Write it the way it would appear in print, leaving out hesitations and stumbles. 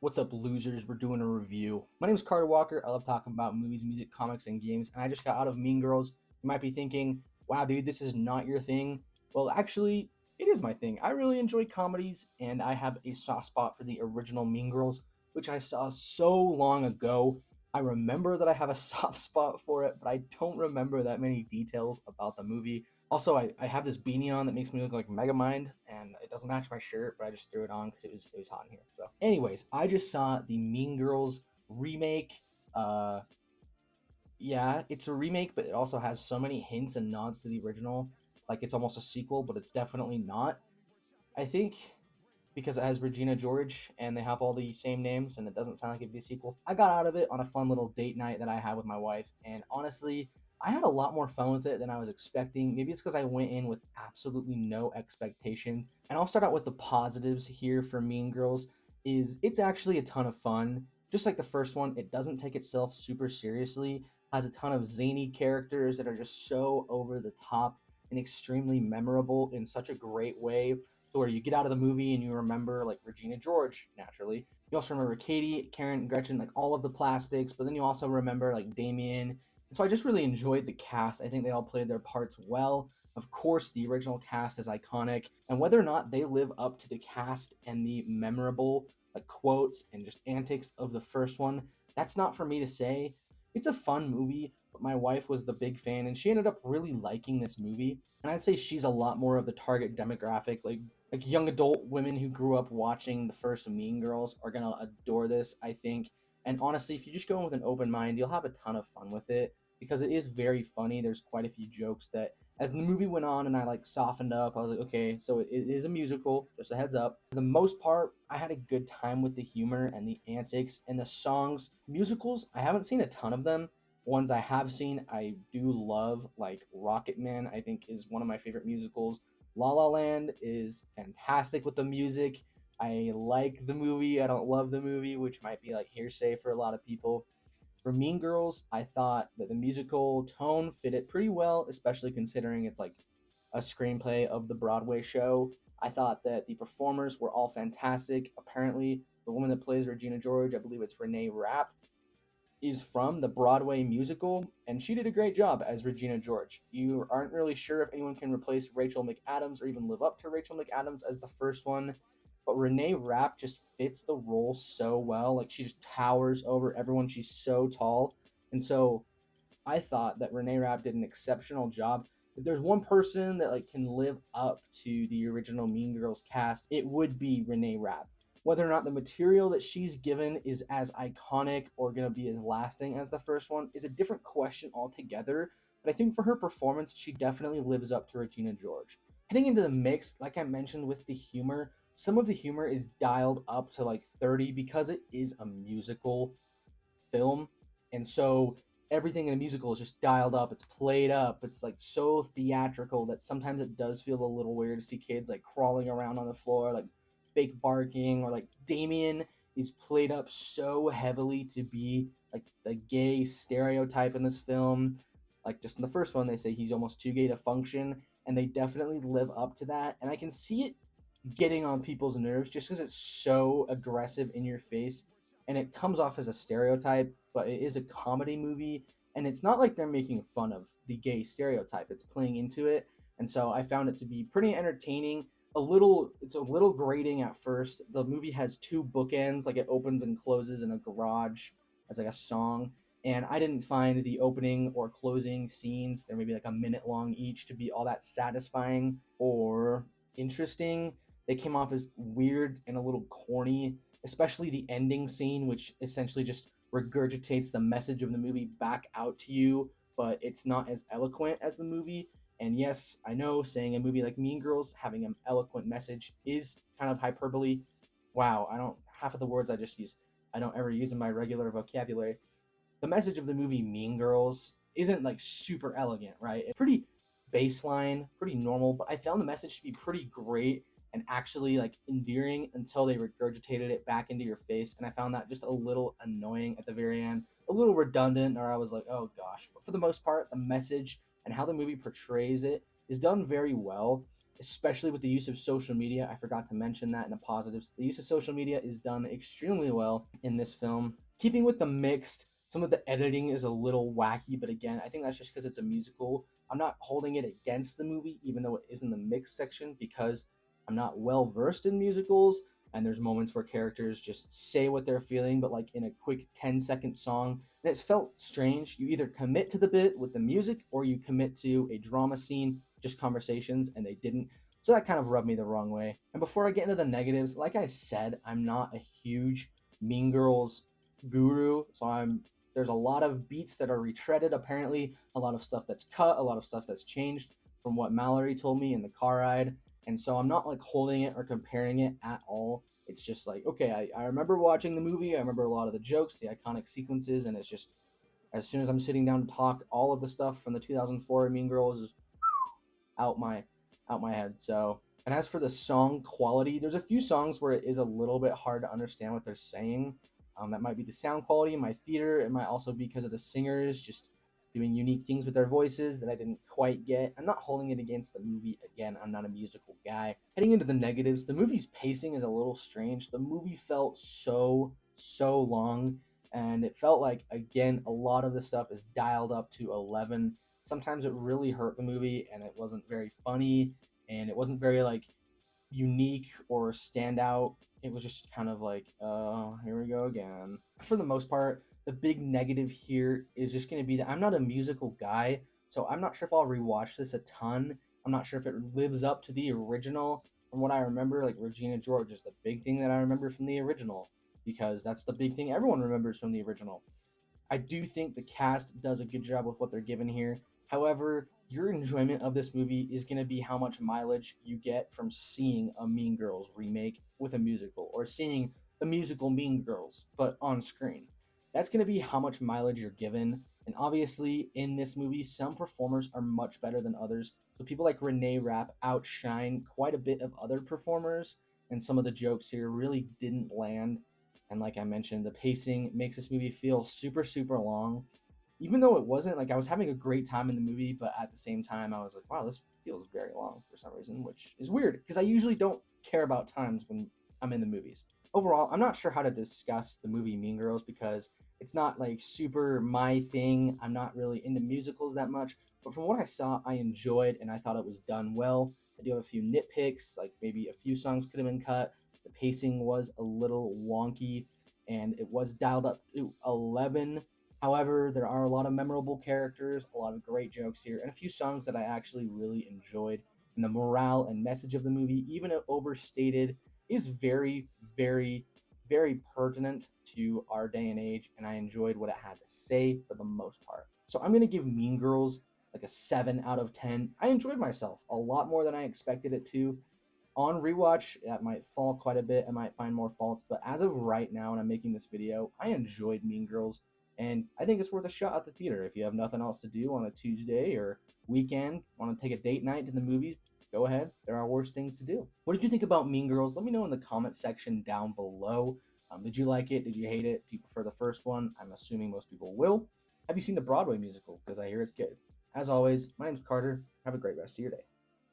What's up, losers? We're doing a review. My name is Carter Walker. I love talking about movies, music, comics, and games, and I just got out of Mean Girls. You might be thinking, wow, dude, this is not your thing. Well, actually, it is my thing. I really enjoy comedies, and I have a soft spot for the original Mean Girls, which I saw so long ago. I remember that I have a soft spot for it, but I don't remember that many details about the movie. Also, I have this beanie on that makes me look like Megamind, and it doesn't match my shirt, but I just threw it on because it was hot in here. So, anyways, I just saw the Mean Girls remake. Uh, yeah, it's a remake, but it also has so many hints and nods to the original. Like it's almost a sequel, but it's definitely not. I think because it has Regina George and they have all the same names and it doesn't sound like it'd be a sequel. I got out of it on a fun little date night that I had with my wife, and honestly, I had a lot more fun with it than I was expecting. Maybe it's because I went in with absolutely no expectations. And I'll start out with the positives here for Mean Girls is it's actually a ton of fun. Just like the first one, it doesn't take itself super seriously, has a ton of zany characters that are just so over the top and extremely memorable in such a great way to where you get out of the movie and you remember like Regina George naturally. You also remember Katie, Karen, Gretchen, like all of the plastics, but then you also remember like Damien. And so I just really enjoyed the cast. I think they all played their parts well. Of course, the original cast is iconic, and whether or not they live up to the cast and the memorable like quotes and just antics of the first one, that's not for me to say. It's a fun movie, but my wife was the big fan and she ended up really liking this movie. And I'd say she's a lot more of the target demographic. Like young adult women who grew up watching the first Mean Girls are gonna adore this, I think. And honestly, if you just go in with an open mind, you'll have a ton of fun with it because it is very funny. There's quite a few jokes that, as the movie went on and I like softened up, I was like, okay, so it is a musical. Just a heads up. For the most part, I had a good time with the humor and the antics and the songs. Musicals, I haven't seen a ton of them. Ones I have seen, I do love, like Rocket Man. I think is one of my favorite musicals. La La Land is fantastic with the music. I like the movie. I don't love the movie, which might be like hearsay for a lot of people. For Mean Girls, I thought that the musical tone fit it pretty well, especially considering it's like a screenplay of the Broadway show. I thought that the performers were all fantastic. Apparently, the woman that plays Regina George, I believe it's Reneé Rapp, is from the Broadway musical, and she did a great job as Regina George. You aren't really sure if anyone can replace Rachel McAdams or even live up to Rachel McAdams as the first one, but Reneé Rapp just fits the role so well. Like she just towers over everyone. She's so tall, and so I thought that Reneé Rapp did an exceptional job. If there's one person that like can live up to the original Mean Girls cast, it would be Reneé Rapp. Whether or not the material that she's given is as iconic or going to be as lasting as the first one is a different question altogether. But I think for her performance, she definitely lives up to Regina George. Heading into the mix, like I mentioned with the humor, some of the humor is dialed up to like 30 because it is a musical film. And so everything in a musical is just dialed up, it's played up, it's like so theatrical that sometimes it does feel a little weird to see kids like crawling around on the floor, like fake barking, or like Damien is played up so heavily to be like the gay stereotype in this film. Like just in the first one, they say he's almost too gay to function, and they definitely live up to that. And I can see it getting on people's nerves just because it's so aggressive in your face and it comes off as a stereotype, but it is a comedy movie, and it's not like they're making fun of the gay stereotype. It's playing into it, and so I found it to be pretty entertaining. It's a little grating at first. The movie has two bookends, like it opens and closes in a garage as like a song, and I didn't find the opening or closing scenes, they're maybe like a minute long each, to be all that satisfying or interesting. They came off as weird and a little corny, especially the ending scene, which essentially just regurgitates the message of the movie back out to you, but it's not as eloquent as the movie. And yes, I know saying a movie like Mean Girls having an eloquent message is kind of hyperbole. Wow, I don't, half of the words I just use, I don't ever use in my regular vocabulary. The message of the movie Mean Girls isn't like super elegant, right? It's pretty baseline, pretty normal, but I found the message to be pretty great and actually like endearing until they regurgitated it back into your face. And I found that just a little annoying at the very end, a little redundant, or I was like, oh gosh. But for the most part, the message and how the movie portrays it is done very well. especially with the use of social media. I forgot to mention that in the positives. The use of social media is done extremely well in this film. Keeping with the mixed, some of the editing is a little wacky, but again, I think that's just because it's a musical. I'm not holding it against the movie, even though it is in the mixed section, because I'm not well versed in musicals. And there's moments where characters just say what they're feeling, but like in a quick 10-second song. And it's felt strange. You either commit to the bit with the music or you commit to a drama scene, just conversations, and they didn't. So that kind of rubbed me the wrong way. And before I get into the negatives, like I said, I'm not a huge Mean Girls guru. There's a lot of beats that are retreaded, apparently, a lot of stuff that's cut, a lot of stuff that's changed from what Mallory told me in the car ride. And so I'm not like holding it or comparing it at all. It's just like, okay, I remember watching the movie. I remember a lot of the jokes, the iconic sequences, and it's just as soon as I'm sitting down to talk, all of the stuff from the 2004 Mean Girls is out my head. So, and as for the song quality, there's a few songs where it is a little bit hard to understand what they're saying. That might be the sound quality in my theater. It might also be because of the singers just doing unique things with their voices that I didn't quite get. I'm not holding it against the movie. Again, I'm not a musical guy. Heading into the negatives, the movie's pacing is a little strange. The movie felt so long, and it felt like, again, a lot of the stuff is dialed up to 11. Sometimes it really hurt the movie, and it wasn't very funny, and it wasn't very like unique or stand out. It was just kind of like, oh, here we go again. For the most part, the big negative here is just going to be that I'm not a musical guy, so I'm not sure if I'll rewatch this a ton. I'm not sure if it lives up to the original. From what I remember, like Regina George is the big thing that I remember from the original, because that's the big thing everyone remembers from the original. I do think the cast does a good job with what they're given here. However, your enjoyment of this movie is going to be how much mileage you get from seeing a Mean Girls remake with a musical, or seeing the musical Mean Girls but on screen. That's going to be how much mileage you're given. And obviously, in this movie, some performers are much better than others. So people like Reneé Rapp outshine quite a bit of other performers, and some of the jokes here really didn't land. And like I mentioned, the pacing makes this movie feel super long. Even though it wasn't, like, I was having a great time in the movie, but at the same time, I was like, wow, this feels very long for some reason, which is weird because I usually don't care about times when I'm in the movies. Overall, I'm not sure how to discuss the movie Mean Girls because it's not like super my thing. I'm not really into musicals that much, but from what I saw, I enjoyed and I thought it was done well. I do have a few nitpicks, like maybe a few songs could have been cut. The pacing was a little wonky and it was dialed up to 11. However, there are a lot of memorable characters, a lot of great jokes here, and a few songs that I actually really enjoyed. And the morale and message of the movie, even if overstated, is very pertinent to our day and age, and I enjoyed what it had to say for the most part. So I'm going to give Mean Girls like a 7 out of 10. I enjoyed myself a lot more than I expected it to. On rewatch, that might fall quite a bit. I might find more faults, but as of right now, when I'm making this video, I enjoyed Mean Girls, and I think it's worth a shot at the theater. If you have nothing else to do on a Tuesday or weekend, want to take a date night to the movies, go ahead. There are worse things to do. What did you think about Mean Girls? Let me know in the comment section down below. Did you like it? Did you hate it? Do you prefer the first one? I'm assuming most people will. Have you seen the Broadway musical? Because I hear it's good. As always, my name's Carter. Have a great rest of your day.